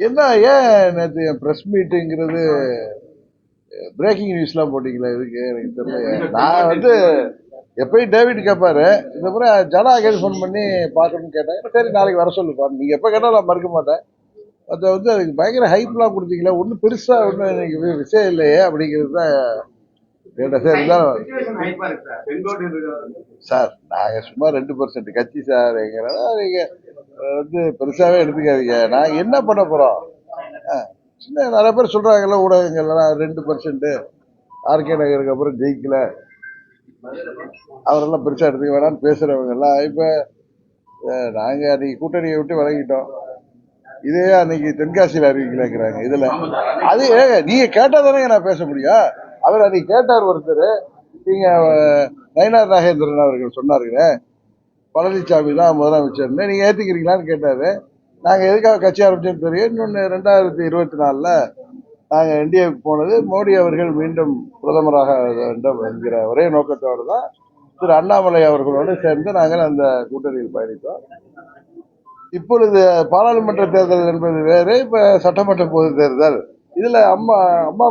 என்ன ஏன் நேற்று ப்ரெஸ் மீட்டுங்கிறது பிரேக்கிங் நியூஸ்லாம் போட்டிங்களா? இதுக்கு எனக்கு தெரியல. நான் வந்து எப்பயும் டேவிட் கேட்பாரு, இந்த முறை ஜனா அகைன் ஃபோன் பண்ணி பார்க்கணும்னு கேட்டேன். சரி நாளைக்கு வர சொல்லுப்பா, நீங்கள் எப்போ கேட்டாலும் நான் மறுக்க மாட்டேன். அதை வந்து அதுக்கு பயங்கர ஹைப்லாம் கொடுத்தீங்களா, ஒன்றும் பெருசாக ஒன்றும் எனக்கு விஷயம் இல்லையே அப்படிங்கிறது தான் கேட்டேன். சரி சார், நாங்கள் சும்மா 2% கட்சி சார், எங்கிறதா நீங்கள் வந்து பெருசாகவே எடுத்துக்காதீங்க. நாங்கள் என்ன பண்ண போகிறோம்? சின்ன நிறைய பேர் சொல்கிறாங்கல்ல ஊடகங்கள்லாம் 2% ஆர்கே நகருக்கு அப்புறம் ஜெயிக்கல, அவரெல்லாம் பெருசாக எடுத்துக்க வேணாம்னு பேசுகிறவங்கெல்லாம் இப்போ நாங்கள் அன்றைக்கி கூட்டணியை விட்டு விலகிட்டோம். இதே அன்னைக்கு தென்காசியில் அறிவிக்கலைங்கிறாங்க. இதில் அது நீங்கள் கேட்டால் தானே நான் பேச முடியும். அவர் அன்னைக்கு கேட்டார் ஒருத்தர், நீங்கள் நயினார் நாகேந்திரன் அவர்கள் சொன்னாருங்க பழனிசாமி தான் முதலமைச்சர்னு, நீங்கள் ஏற்றுக்கிறீங்களான்னு கேட்டார். நாங்கள் எதுக்காக கட்சி ஆரம்பிச்சோன்னு தெரியும். இன்னொன்று 2024 நாங்கள் என்டிஏக்கு போனது மோடி அவர்கள் மீண்டும் பிரதமராக வேண்டும் என்கிற ஒரே நோக்கத்தோடு தான் திரு அண்ணாமலை அவர்களோடு சேர்ந்து நாங்கள் அந்த கூட்டணியில் பயணித்தோம். இப்பொழுது பாராளுமன்ற தேர்தல் என்பது வேறு, இப்ப சட்டமன்ற பொது தேர்தல். இதுல அம்மா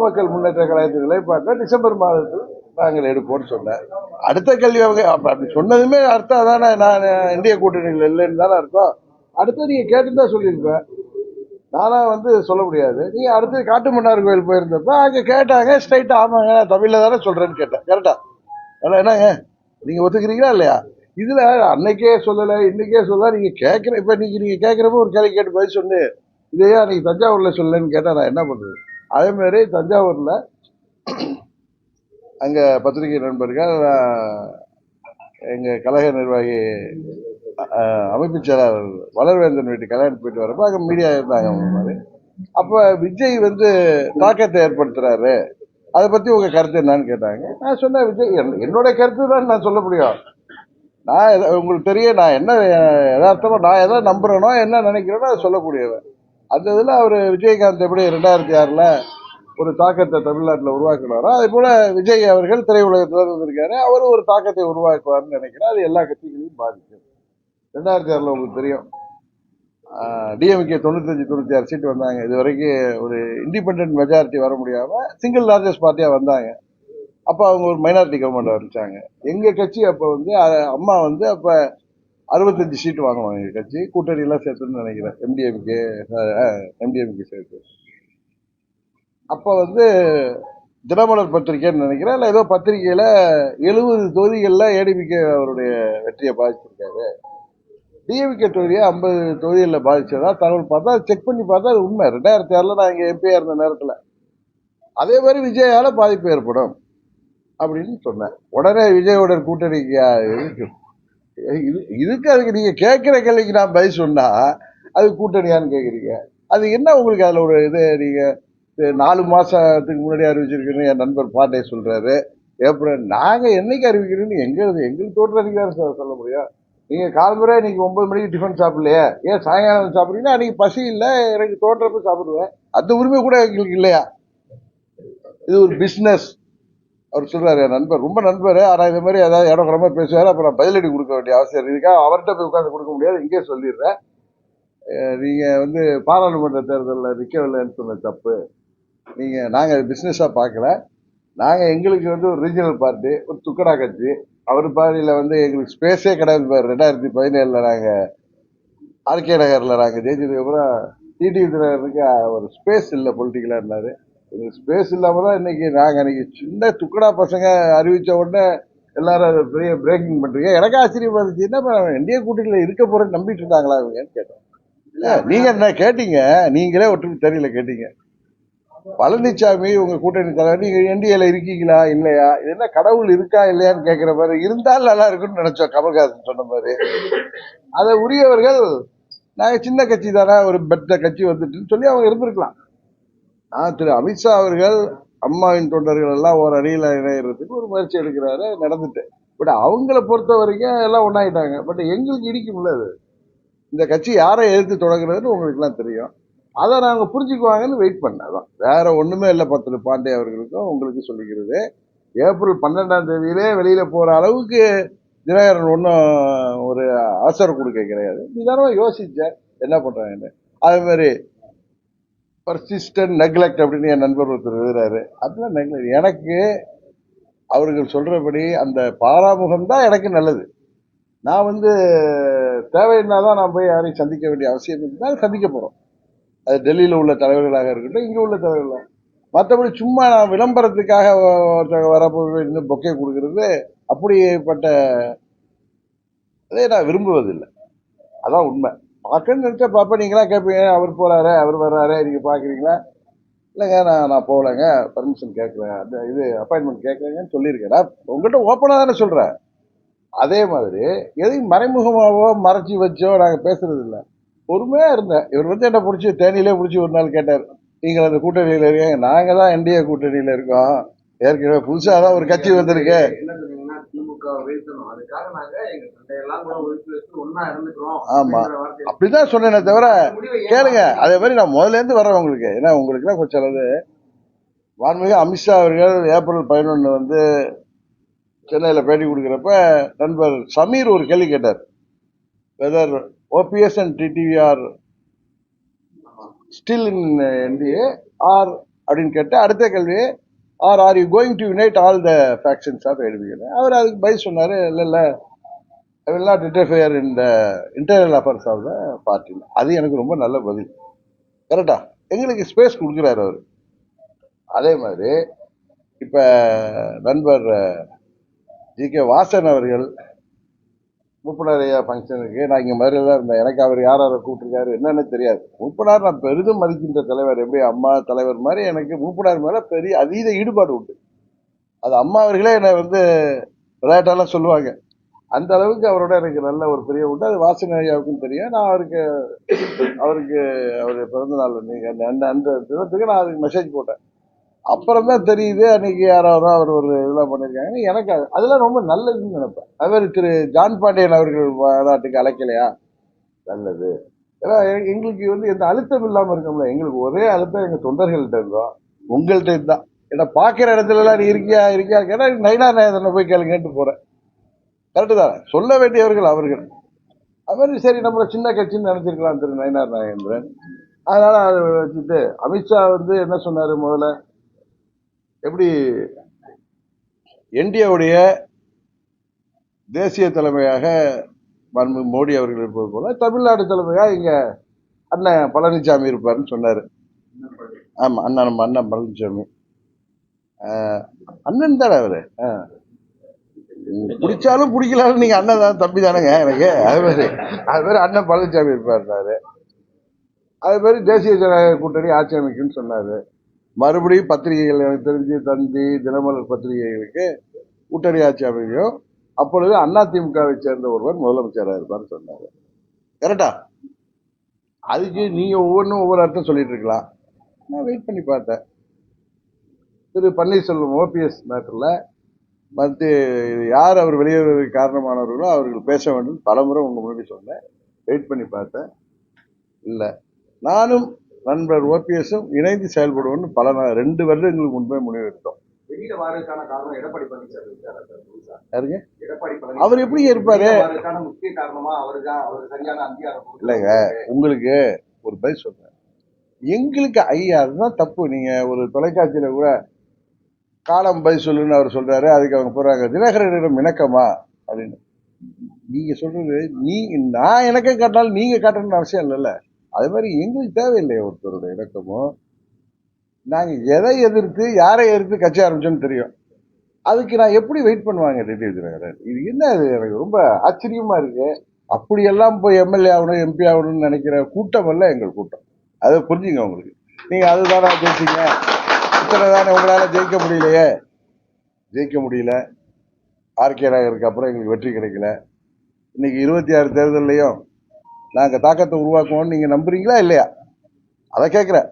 மக்கள் முன்னேற்ற கழகத்தின் நிலைப்பாட்டை டிசம்பர் மாதத்தில் நாங்கள் எடுப்போம்னு சொன்னேன். அடுத்த கேள்வி அவங்க அப்படி சொன்னதுமே அர்த்தம் அதானே, நான் இந்திய கூட்டணியில் இல்லைன்னு தானே அர்த்தம். அடுத்து நீங்க கேட்டுதான் சொல்லியிருப்பேன், நானா வந்து சொல்ல முடியாது. நீங்க அடுத்து காட்டுமன்னார் கோயில் போயிருந்தப்ப அங்க கேட்டாங்க, ஸ்ட்ரைட்டா ஆமாங்க நான் தமிழ்ல தானே சொல்றேன்னு கேட்டேன். கரெக்டா? என்னங்க நீங்க ஒத்துக்கிறீங்களா இல்லையா? இதுல அன்னைக்கே சொல்லல இன்னைக்கே சொல்ல, நீங்க கேட்கிற இப்ப நீங்க கேட்கிறப்ப ஒரு கேள்வி கேட்டு பதில் சொன்னு இதையா அன்னைக்கு தஞ்சாவூர்ல சொல்லலன்னு கேட்டா நான் என்ன பண்றது? அதே மாதிரி தஞ்சாவூர்ல அங்க பத்திரிகை நண்பர்கள் எங்க கழக நிர்வாகி அமைப்பு செயலாளர் வளர்வேந்தன் வீட்டு கல்யாணம் போயிட்டு வரப்ப அங்க மீடியா இருந்தாங்க அவங்க மாதிரி. அப்ப விஜய் வந்து தாக்கத்தை ஏற்படுத்துறாரு, அதை பத்தி உங்க கருத்து என்னன்னு கேட்டாங்க. நான் சொன்னேன், விஜய் என்னோட கருத்து தான் நான் சொல்ல முடியும். நான் உங்களுக்கு தெரியும், நான் என்ன யதார்த்தமா நான் எதை நம்புறேனோ என்ன நினைக்கிறேனோ அதை சொல்லக்கூடியவன். அந்த இதில் அவர் விஜயகாந்த் எப்படி 2006 ஒரு தாக்கத்தை தமிழ்நாட்டில் உருவாக்கினாரோ, அதே போல விஜய் அவர்கள் திரையுலகத்தில் இருந்திருக்காரு, அவரும் ஒரு தாக்கத்தை உருவாக்குவார்னு நினைக்கிறேன். அது எல்லா கட்சிகளையும் பாதிக்கும். 2006 உங்களுக்கு தெரியும், டிஎம்கே 95-96 சீட்டு வந்தாங்க. இது வரைக்கும் ஒரு இண்டிபெண்ட் மெஜாரிட்டி வர முடியாம சிங்கிள் லார்ஜஸ்ட் பார்ட்டியா வந்தாங்க. அப்ப அவங்க ஒரு மைனாரிட்டி கவர்மெண்ட் ஆரம்பிச்சாங்க. எங்க கட்சி அப்ப வந்து அம்மா வந்து அப்ப 65 சீட்டு வாங்குவாங்க. எங்க கட்சி கூட்டணி எல்லாம் சேர்த்துன்னு நினைக்கிறேன், எம்டிஎம்கே சேர்த்து. அப்ப வந்து தினமலர் பத்திரிகைன்னு நினைக்கிறேன், இல்ல ஏதோ பத்திரிகையில 70 தொகுதிகள்ல ஏடிபிகே அவருடைய வெற்றியை பாதிச்சிருக்காரு, டிஎம்கே தொகுதியை 50 தொகுதிகளில் பாதிச்சதா தகவல் பார்த்தா செக் பண்ணி பார்த்தா அது உண்மை. 2006 நான் இங்க எம்பியா இருந்த நேரத்துல அதே மாதிரி விஜயால பாதிப்பு ஏற்படும் அப்படின்னு சொன்னேன். உடனே விஜயோட கூட்டணிக்கு இதுக்கு அதுக்கு நீங்க கேட்கிற கேள்விக்கு நான் பதில் சொன்னா அது கூட்டணியான்னு கேக்குறீங்க. அது என்ன உங்களுக்கு அதுல ஒரு இது? நீங்க 4 மாசத்துக்கு முன்னாடி அறிவிச்சிருக்கீங்க, என் நண்பர் பாண்டே சொல்றாரு. ஏப்ரல் நாங்க என்னைக்கு அறிவிக்கிறோன்னு எங்களுக்கு தோற்றதுக்கு தான் சொல்ல முடியும். நீங்க காலம்புரை இன்னைக்கு 9 மணிக்கு டிஃபன் சாப்பிடலையே, ஏன் சாயங்காலம் சாப்பிடுறீங்கன்னா அன்னைக்கு பசி இல்லை, எனக்கு தோற்றப்ப சாப்பிடுவேன். அந்த உரிமை கூட எங்களுக்கு இல்லையா? இது ஒரு பிசினஸ். அவர் சொல்றாரு, என் நண்பர் ரொம்ப நண்பர், ஆனா இந்த மாதிரி ஏதாவது இடக்கிற பேசுவாரு, அப்புறம் பதிலடி கொடுக்க வேண்டிய அவசியம் இதுக்காக அவர்கிட்ட போய் உட்காந்து கொடுக்க முடியாது. இங்கே சொல்லிடுறேன், நீங்க வந்து பாராளுமன்ற தேர்தலில் நிற்கவில்லைன்னு சொன்ன தப்பு. நாங்க பிசினஸா பார்க்கல. நாங்க எங்களுக்கு வந்து ஒரு ரீஜனல் பார்ட்டி, ஒரு துக்கடா கட்சி. அவர் பாதியில வந்து எங்களுக்கு ஸ்பேஸே கிடையாது. 2017 நாங்க ஆர்கே நகர்ல நாங்க ஜெயிச்சதுக்கு அப்புறம் டிடிவி தினகரனுக்கு ஒரு ஸ்பேஸ் இல்லை பொலிட்டிக்கலா இருந்தாரு. ஸ்பேஸ் இல்லாம தான் இன்னைக்கு நாங்க அன்னைக்கு சின்ன துக்கடா பசங்க அறிவிச்ச உடனே எல்லாரும் அதை பெரிய பிரேக்கிங் பண்றீங்க. எனக்கு ஆச்சரியமா இருந்துச்சு, என்ன இந்திய கூட்டணியில இருக்க போறேன்னு நம்பிட்டு இருந்தாங்களா இவங்கன்னு கேட்டோம். நீங்க என்ன கேட்டீங்க, நீங்களே ஒற்றுமை தெரியல கேட்டீங்க. பழனிசாமி உங்க கூட்டணி தலைவர், நீங்க என்டிஏல இருக்கீங்களா இல்லையா, இது என்ன கடவுள் இருக்கா இல்லையான்னு கேட்கிற மாதிரி, இருந்தால் நல்லா இருக்குன்னு நினைச்சோம் கமல்ஹாசன் சொன்ன மாதிரி. அதை உரியவர்கள் நாங்க சின்ன கட்சி தானே, ஒரு பெட்ட கட்சி வந்துட்டுன்னு சொல்லி அவங்க இருந்திருக்கலாம். திரு அமித்ஷா அவர்கள் அம்மாவின் தொண்டர்கள் எல்லாம் ஒரு அணியில இணையறதுக்கு ஒரு முயற்சி எடுக்கிறாரு, நடந்துட்டு. பட் அவங்கள பொறுத்த வரைக்கும் எல்லாம் ஒன்னாயிட்டாங்க. பட் எங்களுக்கு இடிக்கும்ல அது. இந்த கட்சி யாரை எதிர்த்து தொடங்குறதுன்னு உங்களுக்கு எல்லாம் தெரியும். அதை நாங்க புரிஞ்சுக்குவாங்கன்னு வெயிட் பண்ணதான், வேற ஒண்ணுமே இல்லை. பத்திர பாண்டே அவர்களுக்கும் உங்களுக்கு சொல்லிக்கிறது, ஏப்ரல் 12ஆம் தேதியிலே வெளியில போற அளவுக்கு தினகரன் ஒன்றும் ஒரு அவசரம் கொடுக்க கிடையாது. நிதானமா யோசிச்சேன் என்ன பண்றாங்கன்னு. அதே மாதிரி பர்சிஸ்டன்ட் நெக்லெக்ட் அப்படின்னு என் நண்பர் ஒருத்தர் எழுதுறாரு. அதெல்லாம் நெக்லெக்ட். எனக்கு அவர்கள் சொல்றபடி அந்த பாராமுகம் தான் எனக்கு நல்லது. நான் வந்து தேவைன்னா தான் நான் போய் யாரையும் சந்திக்க வேண்டிய அவசியம் இருந்தால் சந்திக்க போறோம். அது டெல்லியில உள்ள தலைவர்களாக இருக்கட்டும், இங்க உள்ள தலைவர்களாக. மற்றபடி சும்மா நான் விளம்பரத்துக்காக வரப்போ இன்னும் பொக்கே கொடுக்கறது அப்படிப்பட்ட அதை நான் விரும்புவதில்லை. அதான் உண்மை. பார்க்கணும்னு நினைச்சா பார்ப்பேன். நீங்களா கேட்பீங்க, அவர் போறாரு அவர் வர்றாரு நீங்க பாக்குறீங்களா? இல்லைங்க, நான் போகலைங்க, பர்மிஷன் கேட்கல, அந்த இது அப்பாயின்மெண்ட் கேட்கலங்கன்னு சொல்லியிருக்கேன். நான் உங்கள்கிட்ட ஓப்பனாக தானே சொல்றேன். அதே மாதிரி எதையும் மறைமுகமாவோ மறைச்சி வச்சோ நாங்க பேசுறது இல்லை. பொறுமையா இருந்தேன். இவர் வந்து என்ன பிடிச்சி தேனியிலே பிடிச்சி ஒரு நாள் கேட்டார், நீங்கள் அந்த கூட்டணியில இருக்கீங்க. நாங்க தான் என்டிஏ கூட்டணியில இருக்கோம். ஏற்கனவே புதுசா தான் ஒரு கட்சி வந்திருக்கு. ஆமா, அப்படிதான் சொன்னேனே தவிர கேளுங்க. அதே மாதிரி நான் முதல்ல இருந்து வர்றேன் உங்களுக்கு. ஏன்னா உங்களுக்கு எல்லாம் கொஞ்சம் அளவு வான்மிகு அமித்ஷா அவர்கள் ஏப்ரல் 11 வந்து சென்னையில் பேட்டி கொடுக்குறப்ப நண்பர் சமீர் ஒரு கேள்வி கேட்டார். Whether OPS and TTV are still in NDA or அப்படின்னு கேட்டு அடுத்த கேள்வி are you going to unite all the factions of ADMK. அவர் அதுக்கு பதில் சொன்னாரு, இல்ல I will not interfere in the internal affairs of the party. அது எனக்கு ரொம்ப நல்ல பதில். கரெக்டா? எங்களுக்கு ஸ்பேஸ் கொடுக்குறாரு அவர். அதே மாதிரி இப்ப நண்பர் ஜி.கே. வாசன் அவர்கள் மூப்பனாரையா ஃபங்க்ஷனுக்கு நான் இங்கே மதுரையில் தான் இருந்தேன். எனக்கு அவர் யாரை கூப்பிட்டுருக்காரு என்னன்னு தெரியாது. மூப்பனார் நான் பெரிதும் மதிக்கின்ற தலைவர். எப்படி அம்மா தலைவர் மாதிரி எனக்கு மூப்பனார் மேலே பெரிய அதீத ஈடுபாடு உண்டு. அது அம்மா அவர்களே என்னை வந்து விளையாட்டாலாம் சொல்லுவாங்க. அந்த அளவுக்கு அவரோட எனக்கு நல்ல ஒரு பெரிய உண்டு. அது வாசன் ஐயாவுக்கும் தெரியும். நான் அவருக்கு அவருடைய பிறந்த நாள் நீங்கள் அந்த தினத்துக்கு நான் அதுக்கு மெசேஜ் போட்டேன். அப்புறம் தான் தெரியுது அன்னைக்கு யாராவது அவர் ஒரு இதெல்லாம் பண்ணியிருக்காங்க. எனக்கு அதெல்லாம் ரொம்ப நல்லதுன்னு நினைப்பேன். அவர் திரு ஜான் பாண்டியன் அவர்கள் நாட்டுக்கு அழைக்கலையா? நல்லது. ஏன்னா எங்களுக்கு வந்து எந்த அழுத்தம் இல்லாமல் இருக்கோம்ல. எங்களுக்கு ஒரே அழுத்தம் எங்கள் தொண்டர்கள்ட்ட இருந்தோம், உங்கள்கிட்ட இருந்தான். ஏன்னா பார்க்குற இடத்துலலாம் நீ இருக்கியா கேட்டா நயினார் நாயகனை போய் கேளுங்கன்ட்டு போகிறேன். கரெக்டு தானே? சொல்ல வேண்டியவர்கள் அவர்கள். அவர் சரி நம்மளை சின்ன கட்சின்னு நினைச்சிருக்கலாம் திரு நயினார் நாகேந்திரன். அதனால அதை வச்சுட்டு அமித்ஷா வந்து என்ன சொன்னாரு முதல்ல, எப்படி என்டிஏவுடைய தேசிய தலைமையாக மோடி அவர்கள் இருப்பது போல தமிழ்நாடு தலைமையாக இங்க அண்ணன் பழனிசாமி இருப்பாருன்னு சொன்னாரு. ஆமா, அண்ணன் நம்ம அண்ணன் பழனிசாமி அண்ணன் தானே அவரு. பிடிச்சாலும் பிடிக்கலாலும் நீங்க அண்ணன் தான், தம்பி தானேங்க எனக்கு. அது மாதிரி அண்ணன் பழனிசாமி இருப்பாரு. அது மாதிரி தேசிய ஜனநாயக கூட்டணி ஆட்சி அமைக்குன்னு சொன்னாரு. மறுபடியும் பத்திரிகைகள் எனக்கு தெரிஞ்சு தந்தி தினமலர் பத்திரிகைகளுக்கு கூட்டணி ஆட்சி அமைக்கும், அப்பொழுது அதிமுகவை சேர்ந்த ஒருவர் முதலமைச்சராக இருப்பார்னு சொன்னாரு. கரெக்டா? அதுக்கு நீங்க ஒவ்வொன்றும் ஒவ்வொரு அர்த்தம் சொல்லிட்டு இருக்கலாம். நான் வெயிட் பண்ணி பார்த்தேன். திரு பன்னீர்செல்வம் ஓபிஎஸ் மேட்டர்ல மத்திய யார் அவர் வெளியேறுவதற்கு காரணமானவர்களோ அவர்கள் பேச வேண்டும் பலமுறை உங்க முன்னாடி சொன்னேன். வெயிட் பண்ணி பார்த்தேன். இல்லை, நானும் நண்பர் ஓபிஎஸும் இணைந்து செயல்படுவோம்னு 2 வருடங்களுக்கு முன்பே முடிவு எடுத்தோம். அவர் எப்படி இருப்பாரு? இல்லைங்க, உங்களுக்கு ஒரு பதில் சொல்றேன். எங்களுக்கு ஐயா அதுதான் தப்பு. நீங்க ஒரு தொலைக்காட்சியில கூட காலம் பதில் சொல்லுன்னு அவர் சொல்றாரு, அதுக்கு அவங்க போறாங்க தினகரனிடம் இணக்கமா அப்படின்னு. நீங்க சொல்றது நான் இணக்கம் காட்டினாலும் நீங்க காட்டணும்னு அவசியம் இல்லைல்ல. அது மாதிரி எங்களுக்கு தேவையில்லை ஒருத்தரோட இணக்கமும். நாங்க எதை எதிர்த்து யாரை எதிர்த்து கட்சி ஆரம்பிச்சோன்னு தெரியும். அதுக்கு நான் எப்படி வெயிட் பண்ணுவாங்க டிடி தினகரன்? இது என்ன? அது எனக்கு ரொம்ப ஆச்சரியமா இருக்கு. அப்படியெல்லாம் போய் எம்எல்ஏ ஆகணும் எம்பி ஆகணும்னு நினைக்கிற கூட்டம் அல்ல எங்கள் கூட்டம். அதை புரிஞ்சுங்க. உங்களுக்கு நீங்க அதுதானே ஜெயிச்சிங்க, இத்தனை தானே உங்களால ஜெயிக்க முடியலையே. ஜெயிக்க முடியல. ஆர்கே நகருக்கு அப்புறம் எங்களுக்கு வெற்றி கிடைக்கல. இன்னைக்கு 26 தேர்தலையும் நாங்க தாக்கத்தை உருவாக்குவோம். நீங்க நம்புறீங்களா இல்லையா? அதை கேட்கிறேன்.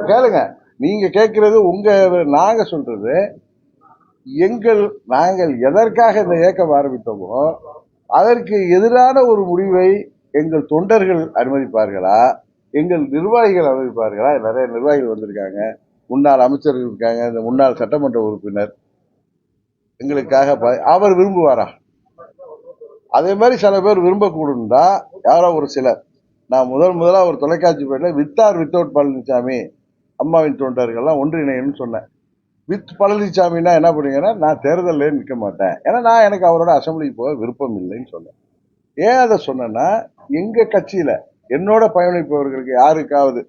கேளுங்க. நீங்க கேட்கறது உங்க, நாங்க சொல்றது நாங்கள் எதற்காக இந்த இயக்கம் ஆரம்பித்தோமோ அதற்கு எதிரான ஒரு முடிவை எங்கள் தொண்டர்கள் அனுமதிப்பார்களா, எங்கள் நிர்வாகிகள் அனுமதிப்பார்களா? நிறைய நிர்வாகிகள் வந்திருக்காங்க, முன்னாள் அமைச்சர்கள் இருக்காங்க, இந்த முன்னாள் சட்டமன்ற உறுப்பினர் எங்களுக்காக அவர் விரும்புவாரா? அதே மாதிரி சில பேர் விரும்பக்கூடும் தான், யாரோ ஒரு சிலர். நான் முதலாக ஒரு தொலைக்காட்சி போயிட்டு வித் ஆர் வித்தவுட் பழனிசாமி அம்மாவின் தொண்டர்கள்லாம் ஒன்றிணையன்னு சொன்னேன். வித் பழனிசாமின்னா என்ன பண்ணுங்கன்னா, நான் தேர்தலே நிற்க மாட்டேன், ஏன்னா நான் எனக்கு அவரோட அசம்பிளிக்கு போக விருப்பம் இல்லைன்னு சொன்னேன். ஏன் அதை சொன்னேன்னா, எங்க கட்சியில என்னோட பயணிப்பவர்களுக்கு யாருக்காவது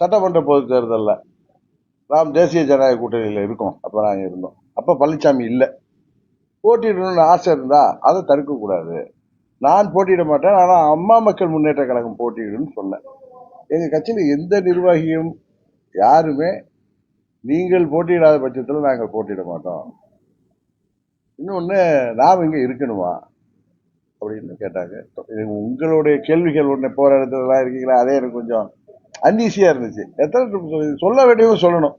சட்டமன்ற பொது தேர்தலில் நாம் தேசிய ஜனநாயக கூட்டணியில் இருக்கோம், அப்ப நாங்க இருந்தோம், அப்ப பழனிசாமி இல்லை, போட்டியிடணும்னு ஆசை இருந்தா அதை தடுக்க கூடாது. நான் போட்டியிட மாட்டேன், ஆனா அம்மா மக்கள் முன்னேற்ற கழகம் போட்டியிடுன்னு சொன்னேன். எங்க கட்சியில எந்த நிர்வாகியும் யாருமே நீங்கள் போட்டியிடாத பட்சத்தில் நாங்கள் போட்டியிட மாட்டோம், இன்னொன்னு நாம் இங்க இருக்கணுமா அப்படின்னு கேட்டாங்க. உங்களுடைய கேள்விகள் ஒன்று போற இடத்துலலாம் இருக்கீங்களா, அதே எனக்கு கொஞ்சம் அன்ஈஸியா இருந்துச்சு. எத்தனை சொல்ல வேண்டியவங்க சொல்லணும்.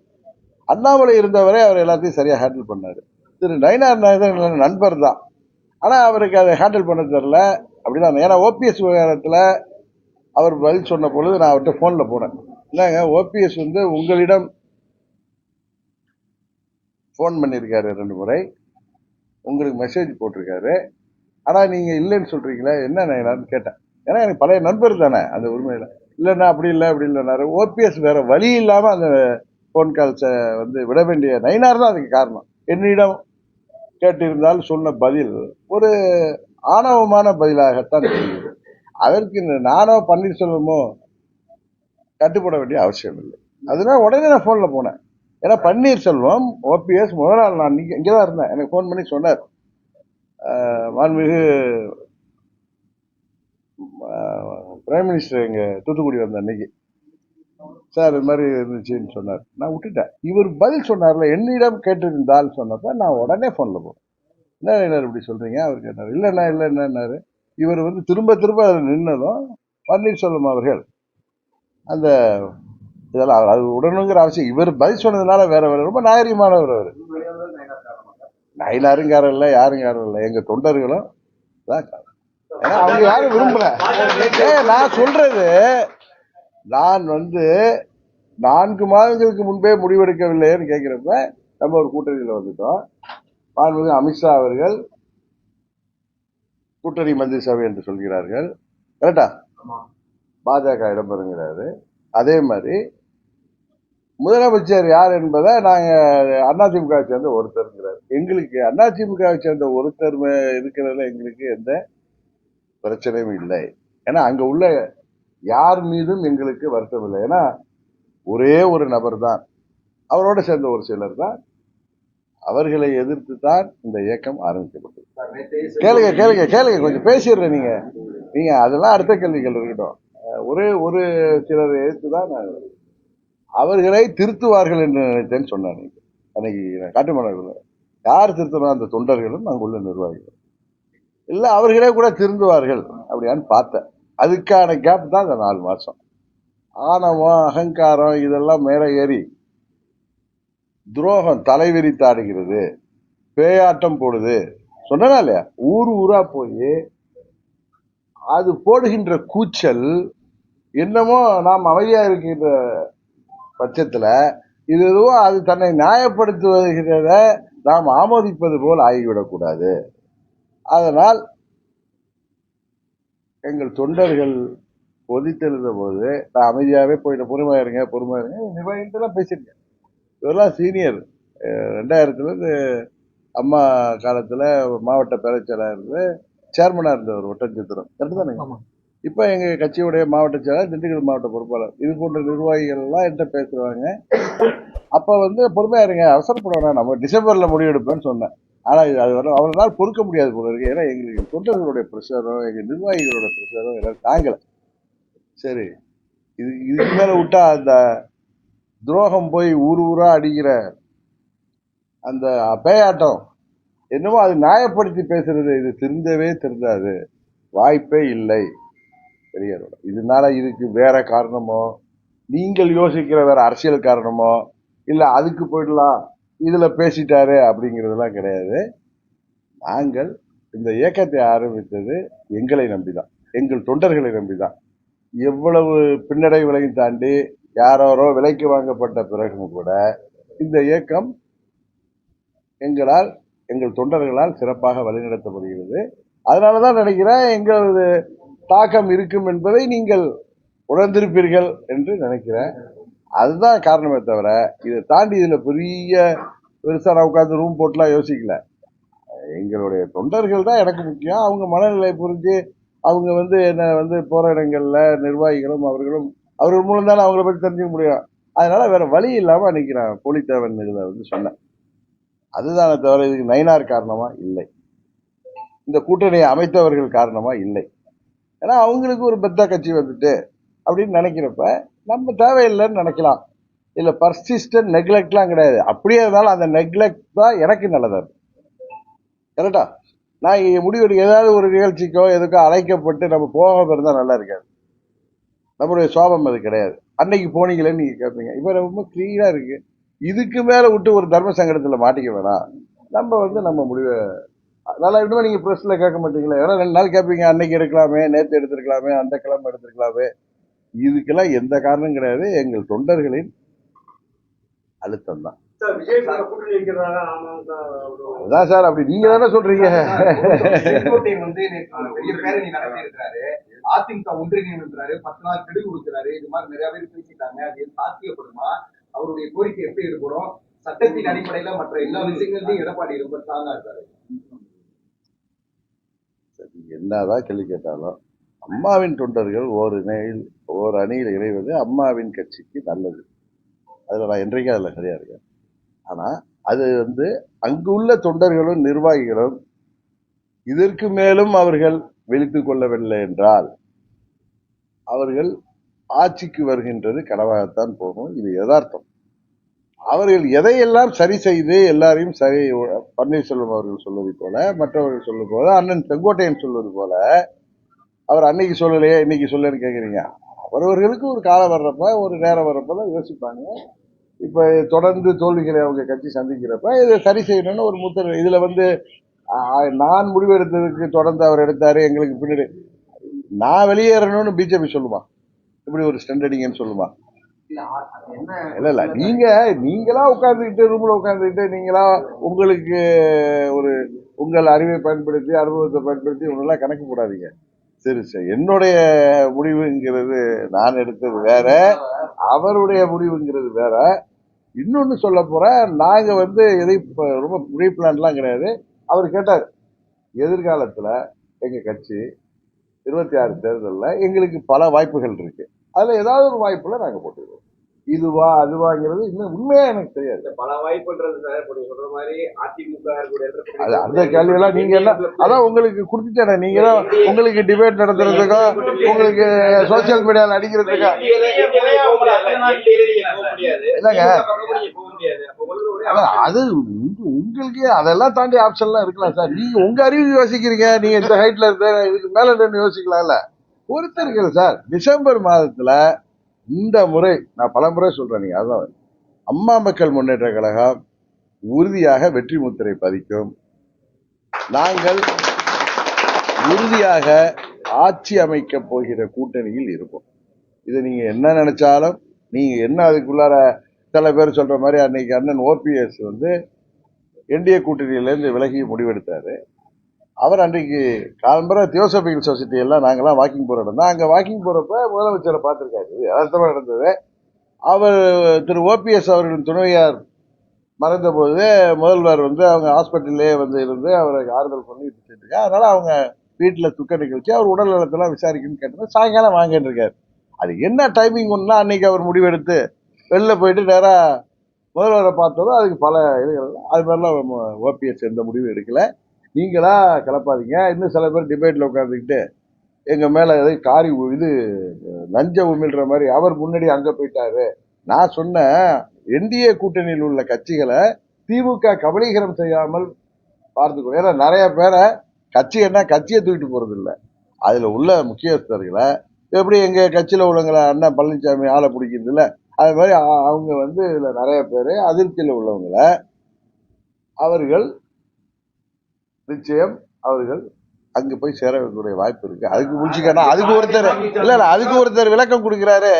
அண்ணாமலை இருந்தவரை அவர் எல்லாத்தையும் சரியா ஹேண்டில் பண்ணாரு. திரு நயினார் நாகேந்திரன் நண்பர் தான், ஆனா அவருக்கு அதை ஹேண்டில் பண்ண தெரியல. அப்படிதான். ஏன்னா ஓபிஎஸ் விவகாரத்துல அவர் பதில் சொன்ன பொழுது நான் அவர்கிட்ட போன்ல போனேன். இல்லைங்க, ஓபிஎஸ் உங்களிடம் போன் பண்ணியிருக்காரு 2 முறை, உங்களுக்கு மெசேஜ் போட்டிருக்காரு, ஆனா நீங்க இல்லைன்னு சொல்றீங்களா, என்ன நயினார்னு கேட்டேன். ஏன்னா எனக்கு பழைய நண்பர் தானே அந்த உரிமையில. இல்லைன்னா அப்படி இல்லை அப்படி இல்லைனாரு. ஓபிஎஸ் வேற வழி இல்லாம அந்த போன் கால்ஸை விட வேண்டிய நயினார் தான் அதுக்கு காரணம். என்னிடம் கேட்டிருந்தால் சொன்ன பதில் ஒரு ஆணவமான பதிலாகத்தான் தெரியுது. அதற்கு நானோ பன்னீர்செல்வமோ கட்டுப்பட வேண்டிய அவசியம் இல்லை. அதனால உடனே நான் போன்ல போனேன். ஏன்னா பன்னீர்செல்வம் ஓபிஎஸ் முதல் நாள் நான் இங்கதான் இருந்தேன், எனக்கு போன் பண்ணி சொன்னார், மாண்புமிகு பிரைம் மினிஸ்டர் எங்க தூத்துக்குடி வந்த அன்னைக்கு, சார் இது மாதிரி இருந்துச்சுன்னு சொன்னார். நான் விட்டுட்டேன். இவர் பதில் சொன்னார்ல, என்னிடம் கேட்டிருந்தால் சொன்னப்ப நான் உடனே போன்ல போனேன். என்ன இப்படி சொல்றீங்க அவர் கேட்டார். இல்லைண்ணா இல்லைன்னாரு. இவர் திரும்ப திரும்ப அதில் நின்னதும் பன்னீர்செல்வம் அவர்கள் அந்த இதெல்லாம் அது உடனுங்கிற அவசியம், இவர் பதில் சொன்னதுனால வேற வேற ரொம்ப நாகரிகமானவர் அவர். நயினாருங்காரம் இல்லை, யாருங்காரம் இல்லை, எங்க தொண்டர்களும் தான் காரணம். ஏன்னா அவங்க யாரும் விரும்பல. நான் சொல்றது, நான் 4 மாதங்களுக்கு முன்பே முடிவெடுக்கவில்லைன்னு கேட்கிறப்ப நம்ம ஒரு கூட்டணியில் வந்துட்டோம். மாண்புமிகு அமித்ஷா அவர்கள் கூட்டணி மந்திரி சபை என்று சொல்கிறார்கள், கரெக்டா? பாஜக இடம்பெறுங்கிறாரு. அதே மாதிரி முதலமைச்சர் யார் என்பதை நாங்க அதிமுக சேர்ந்த ஒருத்தருங்கிறார். எங்களுக்கு அதிமுக சேர்ந்த ஒருத்தர் இருக்கிறதுல எங்களுக்கு எந்த பிரச்சனையும் இல்லை. ஏன்னா அங்க உள்ள யார் மீதும் எங்களுக்கு வருத்தம் இல்லை. ஏன்னா ஒரே ஒரு நபர் தான், அவரோட சேர்ந்த ஒரு சிலர் தான், அவர்களை எதிர்த்து தான் இந்த இயக்கம் ஆரம்பிக்கப்பட்டது. கேளுங்க கேளுங்க கேளுங்க, கொஞ்சம் பேசிடுறேன். நீங்க அதெல்லாம் அடுத்த கேள்விகள் இருக்கட்டும். ஒரே ஒரு சிலரை எதிர்த்து தான் அவர்களை திருத்துவார்கள் என்று நினைத்தேன்னு சொன்னாங்க. அன்னைக்கு காட்டுமன்னார்ல யார் திருத்தணும், அந்த தொண்டர்களும் அங்குள்ள நிர்வாகிகள் இல்ல, அவர்களே கூட திருந்துவார்கள் அப்படியான்னு பார்த்தேன். அதுக்கான கேப் தான் இந்த 4 மாசம். ஆணவம் அகங்காரம் இதெல்லாம் மேல ஏறி துரோகம் தலைவிரித்தாடுகிறது, பேயாட்டம் போடுது சொன்னா இல்லையா, ஊரா போய் அது போடுகின்ற கூச்சல் என்னமோ நாம் அமைதியா இருக்கின்ற பட்சத்துல இது எதுவும் அது தன்னை நியாயப்படுத்துவத நாம் ஆமோதிப்பது போல் ஆகிவிடக்கூடாது. அதனால் எங்கள் தொண்டர்கள் கொதித்தெழுந்த போது நான் அமைதியாவே போயிட்டு பொறுமையா இருங்க நிர்வாகிகள்லாம் பேசியிருக்கேன். இவரெல்லாம் சீனியர், 2000 அம்மா காலத்துல மாவட்ட பேரச்செயலாளர் இருந்து சேர்மனா இருந்தவர் ஒட்டன்சித்திரம், கரெக்டு தானே? இப்ப எங்க கட்சியுடைய மாவட்ட செயலாளர், திண்டுக்கல் மாவட்ட பொறுப்பாளர். இது போன்ற நிர்வாகிகள் எல்லாம் என்கிட்ட பேசுறாங்க. அப்ப பொறுமையா இருங்க, அவசரப்பட நம்ம டிசம்பர்ல முடிவெடுப்பேன்னு சொன்னேன். ஆனா அது வர அவ்வளவு நாள் பொறுக்க முடியாது போல இருக்கு. ஏன்னா எங்களுக்கு தொண்டர்களுடைய பிரஷரும் எங்க நிர்வாகிகளோட பிரஷரும் எல்லாம் தாங்கல. சரி, இதுக்கு மேல விட்டா அந்த துரோகம் போய் ஊரா அடிக்கிற அந்த பேயாட்டம் என்னமோ அது நியாயப்படுத்தி பேசுறது, இது திருந்தாது, வாய்ப்பே இல்லை. பெரியாரோட இதனால இதுக்கு வேற காரணமோ, நீங்கள் யோசிக்கிற வேற அரசியல் காரணமோ, இல்ல அதுக்கு போயிடலாம் இதுல பேசிட்டாரு அப்படிங்கிறதுலாம் கிடையாது. நாங்கள் இந்த இயக்கத்தை ஆரம்பித்தது எங்களை நம்பிதான், எங்கள் தொண்டர்களை நம்பிதான். எவ்வளவு பின்னடைவுகளையும் தாண்டி யாரோ விலைக்கு வாங்கப்பட்ட பிறகும் கூட இந்த இயக்கம் எங்கள் தொண்டர்களால் சிறப்பாக வழிநடத்தப்படுகிறது. அதனாலதான் நினைக்கிறேன் எங்களது தாக்கம் இருக்கும் என்பதை நீங்கள் உணர்ந்திருப்பீர்கள் என்று நினைக்கிறேன். அதுதான் காரணமே தவிர இதை தாண்டி இதுல பெரிய பெருசா நான் உட்காந்து ரூம் போட்டுலாம் யோசிக்கல. எங்களுடைய தொண்டர்கள் தான் எனக்கு முக்கியம். அவங்க மனநிலை புரிஞ்சு அவங்க என்ன போற இடங்கள்ல நிர்வாகிகளும் அவர்கள் மூலம் தானே அவங்கள பற்றி தெரிஞ்சுக்க முடியும். அதனால வேற வழி இல்லாம அன்னைக்கு நான் போலித்தேவன் இதில் சொன்னேன். அதுதானே தவிர இதுக்கு நயினார் காரணமா இல்லை, இந்த கூட்டணியை அமைத்தவர்கள் காரணமா இல்லை. ஏன்னா அவங்களுக்கு ஒரு பெத்த கட்சி வந்துட்டு அப்படின்னு நினைக்கிறப்ப நம்ம தேவையில்லைன்னு நினைக்கலாம். இல்ல பர்சிஸ்டன்ட் நெக்லெக்ட்லாம் கிடையாது. அப்படியே இருந்தாலும் அந்த நெக்லெக்ட் தான் எனக்கு நல்லதா இருக்கும். கரெக்டா? நான் முடிவெடுக்க ஏதாவது ஒரு நிகழ்ச்சிக்கோ எதுக்கோ அழைக்கப்பட்டு நம்ம போகாம இருந்தா நல்லா இருக்காது. நம்மளுடைய சோபம் அது கிடையாது. அன்னைக்கு போனீங்களேன்னு நீங்க கேட்பீங்க. இப்ப ரொம்ப கிளீனா இருக்கு. இதுக்கு மேல விட்டு ஒரு தர்ம சங்கடத்துல மாட்டிக்க வேணாம். நம்ம முடிவை நல்லா இன்னும் நீங்க பிரஸ்ல கேட்க மாட்டீங்களா? ஏன்னா 2 நாள் கேட்பீங்க, அன்னைக்கு எடுக்கலாமே, நேற்று எடுத்திருக்கலாமே, அந்த கிழமை எடுத்திருக்கலாமே. இதுக்கெல்லாம் எந்த காரணம் கிடையாது. எங்கள் தொண்டர்களின் அழுத்தம் தான். அதான் சார், அப்படி நீங்க தானே சொல்றீங்க. அதிமுக ஒன்றிணைக்கிறாரு, 10 நாள் கெடு கொடுக்கிறாரு, இது மாதிரி நிறைய பேர் பேசிட்டாங்க. அது சாத்தியப்படுமா? அவருடைய கோரிக்கை எப்படி இருக்கணும்? சட்டத்தின் அடிப்படையில மற்ற எல்லா விஷயங்களையும் எடப்பாடி ரொம்ப ஸ்ட்ராங்கா இருக்காரு. என்னதான் கேள்வி கேட்டாலும் அம்மாவின் தொண்டர்கள் ஓர் அணியில் இணைவது அம்மாவின் கட்சிக்கு நல்லது. அதுல நான் என்றைக்கும் அதுல சரியா இருக்கேன். ஆனா அது அங்குள்ள தொண்டர்களும் நிர்வாகிகளும் இதற்கு மேலும் அவர்கள் விழித்துக் கொள்ளவில்லை என்றால் அவர்கள் ஆட்சிக்கு வருகின்றது கனவாகத்தான் போகும். இது யதார்த்தம். அவர்கள் எதையெல்லாம் சரி செய்து எல்லாரையும் சரி, பன்னீர்செல்வம் அவர்கள் சொல்வது போல, மற்றவர்கள் சொல்வது போல, அண்ணன் செங்கோட்டையன் சொல்வது போல, அவர் அன்னைக்கு சொல்லலையே இன்னைக்கு சொல்லன்னு கேக்குறீங்க. அவரவர்களுக்கு ஒரு காலம் வர்றப்ப, ஒரு நேரம் வர்றப்பதான் யோசிப்பாங்க. இப்ப தொடர்ந்து தோல்விகளை அவங்க கட்சி சந்திக்கிறப்ப இதை சரி செய்யணும்னு ஒரு முத்திரை. இதுல நான் முடிவெடுத்ததுக்கு தொடர்ந்து அவர் எடுத்தாரு, எங்களுக்கு பின்னாடி நான் வெளியேறணும்னு பிஜேபி சொல்லுமா? இப்படி ஒரு ஸ்டண்ட் அடிங்கன்னு சொல்லுமா? இல்ல நீங்களா உட்கார்ந்துக்கிட்டு ரூம்ல உட்கார்ந்துக்கிட்டு நீங்களா உங்களுக்கு உங்கள் அறிவை பயன்படுத்தி அனுபவத்தை பயன்படுத்தி ஒன்னெல்லாம் கணக்கு போடாதீங்க. சரி சரி, என்னுடைய முடிவுங்கிறது நான் எடுத்தது வேற, அவருடைய முடிவுங்கிறது வேற. இன்னொன்னு சொல்ல போற, நாங்க எதை ரொம்ப ப்ரீ பிளான்லாம் கிடையாது. அவர் கேட்டார், எதிர்காலத்துல எங்க கட்சி 26 தேர்தலில் எங்களுக்கு பல வாய்ப்புகள் இருக்கு, அதுல ஏதாவது ஒரு வாய்ப்புல நாங்க போட்டுருக்கோம். இதுவா அதுவாங்கிறது இன்னும் உண்மையா எனக்கு தெரியாது. பல வாய்ப்புன்றது சொல்ற மாதிரி அதிமுக அந்த கேள்வி எல்லாம் நீங்க எல்லாம் அதான் உங்களுக்கு கொடுத்துட்டேன். நீங்க தான் உங்களுக்கு டிபேட் நடத்துறதுக்கோ உங்களுக்கு சோசியல் மீடியால அடிக்கிறதுக்கோ இல்லங்க. அது உங்களுக்கு அதெல்லாம் தாண்டி ஆப்ஷன்லாம் இருக்கலாம் சார். நீங்க உங்க அறிவு யோசிக்கிறீங்க. நீங்க இந்த ஹைட்ல இருந்த இதுக்கு மேல யோசிக்கலாம்ல. பொறுத்திருக்கிறது சார். டிசம்பர் மாதத்துல இந்த முறை நான் பல முறை சொல்றேன், நீங்க அதான் அம்மா மக்கள் முன்னேற்ற கழகம் உறுதியாக வெற்றி முத்திரை பதிக்கும். நாங்கள் உறுதியாக ஆட்சி அமைக்க போகிற கூட்டணியில் இருப்போம். இதை நீங்க என்ன நினைச்சாலும், நீங்க என்ன அதுக்குள்ளார சில பேர் சொல்ற மாதிரி அன்னைக்கு அண்ணன் ஓபிஎஸ் என்டிஏ கூட்டணியிலேருந்து விலகி முடிவெடுத்தாரு. அவர் அன்றைக்கு காலம்பர தியோசபிகல் சொசைட்டி எல்லாம் நாங்கெல்லாம் வாக்கிங் போற இடம் தான். அங்க வாக்கிங் போறப்ப முதலமைச்சரை பார்த்திருக்காரு. யதார்த்தமா நடந்தது. அவர் திரு ஓபிஎஸ் அவர்களின் துணைவியார் மறைந்த போது முதல்வர் அவங்க ஹாஸ்பிட்டல்லே இருந்து அவரை ஆறுதல் பண்ணி இருக்காரு. அதனால அவங்க வீட்டுல துக்க நிகழ்ச்சி, அவர் உடல் நலத்தெல்லாம் விசாரிக்கணும்னு கேட்டது. சாயங்காலம் வாங்கிட்டு இருக்காரு. அது என்ன டைமிங் ஒன்னா அன்னைக்கு அவர் முடிவெடுத்து வெளில போயிட்டு நேரா முதல்வரை பார்த்ததும் அதுக்கு பல இதுகள். அது மாதிரிலாம் ஓபிஎஸ் எந்த முடிவும் எடுக்கல. நீங்களா கிளப்பாதீங்க. இன்னும் சில பேர் டிபேட்ல உட்காந்துக்கிட்டு எங்க மேல எதை காரி நஞ்ச உமிழ்ற மாதிரி அவர் முன்னாடி அங்க போயிட்டாரு. நான் சொன்னேன், என்டிஏ கூட்டணியில் உள்ள கட்சிகளை திமுக கபலீகரம் செய்யாமல் பார்த்துக்கணும். ஏன்னா நிறைய பேரை கட்சியை தூக்கிட்டு போறது இல்லை, அதுல உள்ள முக்கியஸ்தர்களை எப்படி எங்க கட்சியில உள்ளவங்களை அண்ணன் பழனிசாமி ஆளை பிடிக்கிறது இல்ல, அது மாதிரி அவங்க இதுல நிறைய பேரு அதிருப்தியில உள்ளவங்களை அவர்கள் நிச்சயம் அவர்கள் அங்க போய் சேர வேண்டிய வாய்ப்பு இருக்கு. அதுக்கு முடிச்சுக்கணும். அதுக்கு ஒருத்தர் விளக்கம் கொடுக்கிறாரு.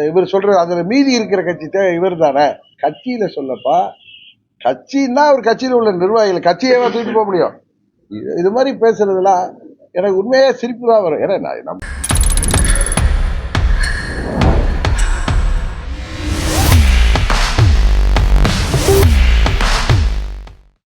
இவர் சொல்றது அதுல மீதி இருக்கிற கட்சி இவர் தானே கட்சியில சொல்லப்பா. கட்சின்னா ஒரு கட்சியில உள்ள நிர்வாகிகள் கட்சியை தூக்கிட்டு போக முடியும். இது மாதிரி பேசுறதுலாம் எனக்கு உண்மையே சிரிப்பு தான் வரும். ஏன்னா நம்ம